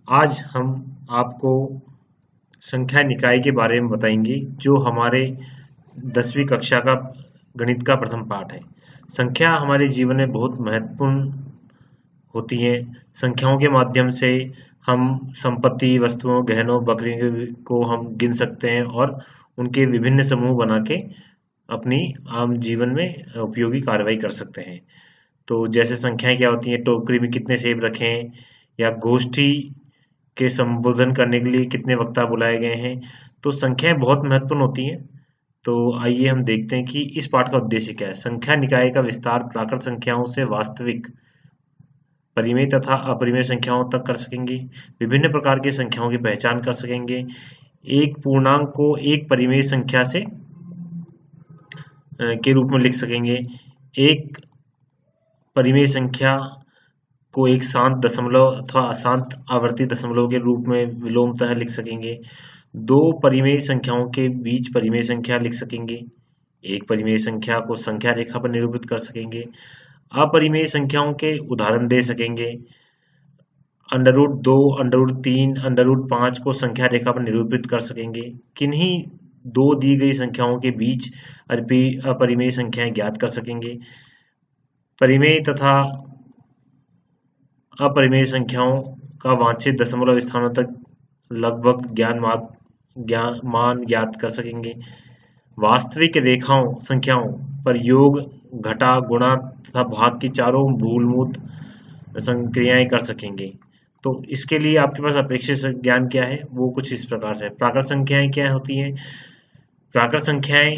आज हम आपको संख्या निकाय के बारे में बताएंगे, जो हमारे 10वीं कक्षा का गणित का प्रथम पाठ है। संख्या हमारे जीवन में बहुत महत्वपूर्ण होती हैं। संख्याओं के माध्यम से हम संपत्ति, वस्तुओं, गहनों, बकरियों को हम गिन सकते हैं और उनके विभिन्न समूह बना के अपनी आम जीवन में उपयोगी कार्रवाई कर सकते हैं। तो जैसे संख्याएं क्या होती हैं, टोकरी में कितने सेब रखें, या गोष्ठी के संबोधन करने के लिए कितने वक्ता बुलाए गए हैं। तो संख्याएं बहुत महत्वपूर्ण होती हैं। तो आइए हम देखते हैं कि इस पाठ का उद्देश्य क्या है। संख्या निकाय का विस्तार प्राकृत संख्याओं से वास्तविक, परिमेय तथा अपरिमेय संख्याओं तक कर सकेंगे। विभिन्न प्रकार की संख्याओं की पहचान कर सकेंगे। एक पूर्णांक को एक परिमेय संख्या से के रूप में लिख सकेंगे। एक परिमेय संख्या को एक शांत दशमलव अथवा अशांत आवर्ती दशमलव के रूप में विलोमतः लिख सकेंगे। दो परिमेय संख्याओं के बीच परिमेय संख्या लिख सकेंगे। एक परिमेय संख्या को संख्या रेखा पर निरूपित कर सकेंगे। अपरिमेय संख्याओं के उदाहरण दे सकेंगे। √2, √3, √5 को संख्या रेखा पर निरूपित कर सकेंगे। किन्हीं दो दी गई संख्याओं के बीच अपरिमेय संख्याएं ज्ञात कर सकेंगे। परिमेय तथा अपरिमेय संख्याओं का वांछित दशमलव स्थानों तक लगभग मान ज्ञात कर सकेंगे। वास्तविक रेखाओं संख्याओं पर योग, घटा, गुणा तथा भाग की चारों मूलभूत संक्रियाएं कर सकेंगे। तो इसके लिए आपके पास अपेक्षित ज्ञान क्या है, वो कुछ इस प्रकार से है। प्राकृत संख्याएं क्या होती हैं? प्राकृत संख्याएं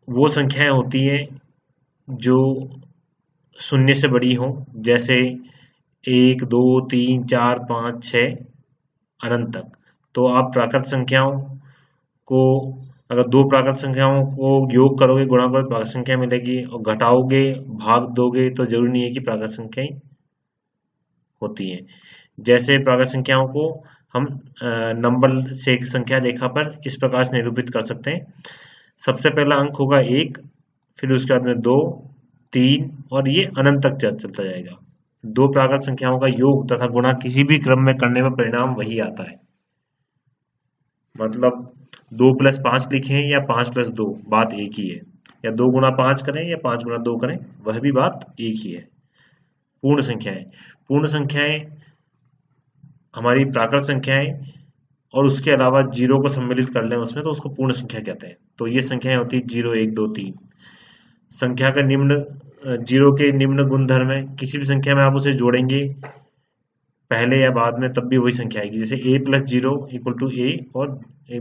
वो संख्याएं होती हैं जो शून्य से बड़ी हो, जैसे 1, 2, 3, 4, 5, 6 अनंत तक। तो आप प्राकृत संख्याओं को, अगर दो प्राकृत संख्याओं को योग करोगे, गुणा करोगे, प्राकृत संख्या मिलेगी, और घटाओगे, भाग दोगे, तो जरूरी नहीं है कि प्राकृत संख्याएं होती हैं। जैसे प्राकृत संख्याओं को हम नंबर से संख्या रेखा पर इस प्रकार से निरूपित कर सकते हैं। सबसे पहला अंक होगा 1, फिर उसके बाद में 2, 3 और ये अनंत तक चलता जाएगा। दो प्राकृत संख्याओं का योग तथा गुणा किसी भी क्रम में करने में परिणाम वही आता है। मतलब 2 + 5 लिखें या 5 + 2, बात एक ही है। या 2 × 5 करें या 5 × 2 करें, वह भी बात एक ही है। पूर्ण संख्याएं हमारी प्राकृत संख्याएं और उसके अलावा जीरो को सम्मिलित कर लें उसमें, तो उसको पूर्ण संख्या कहते हैं। तो ये संख्याएं होती है 0, 1, 2, 3। संख्या का जीरो के निम्न गुणधर्म है। किसी भी संख्या में आप उसे जोड़ेंगे पहले या बाद में, तब भी वही संख्या आएगी। जैसे a + 0 = a और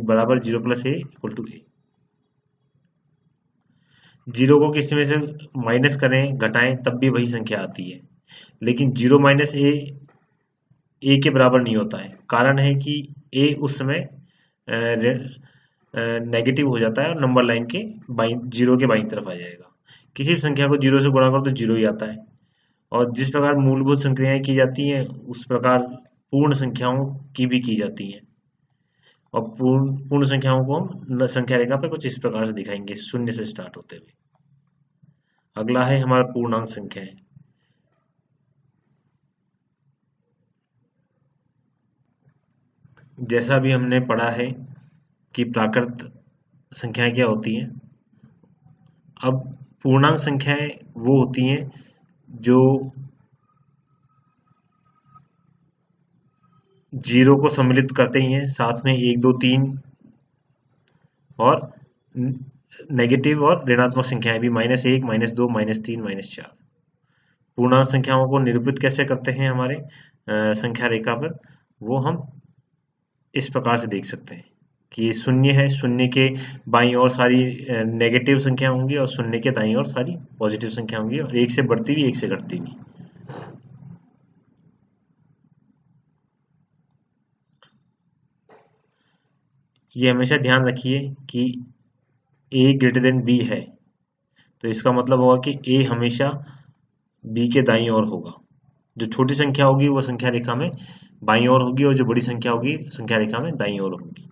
बराबर 0 + a = a। जीरो को किसी में से माइनस करें, घटाएं, तब भी वही संख्या आती है। लेकिन 0 - a के बराबर नहीं होता है। कारण है कि a उस समय नेगेटिव हो जाता है और नंबर लाइन के जीरो के बाईं तरफ आ जाएगा। किसी भी संख्या को 0 से गुणा करो तो 0 ही आता है। और जिस प्रकार मूलभूत संक्रियाएं की जाती हैं, उस प्रकार पूर्ण संख्याओं की भी की जाती हैं। और पूर्ण संख्याओं को हम संख्या रेखा पर कुछ इस प्रकार से दिखाएंगे, 0 से स्टार्ट होते हुए। अगला है हमारा पूर्णांक संख्याएं। जैसा अभी हमने पढ़ा है कि प्राकृत संख्याएं क्या होती हैं, अब पूर्णांक संख्याएं वो होती हैं जो जीरो को सम्मिलित करते ही हैं, साथ में 1, 2, 3 और नेगेटिव और ऋणात्मक संख्याएं भी, -1, -2, -3, -4। पूर्णांक संख्याओं को निरूपित कैसे करते हैं हमारे संख्या रेखा पर, वो हम इस प्रकार से देख सकते हैं कि 0 है, 0 के बाईं ओर सारी नेगेटिव संख्या होंगी और 0 के दाईं ओर सारी पॉजिटिव संख्या होंगी, और 1 से बढ़ती हुई, 1 से घटती हुई। ये हमेशा ध्यान रखिए कि a > b है, तो इसका मतलब होगा कि a हमेशा b के दाईं ओर होगा। जो छोटी संख्या होगी वो संख्या रेखा में बाईं ओर होगी, और जो बड़ी संख्या होगी संख्या रेखा में दाईं ओर होगी।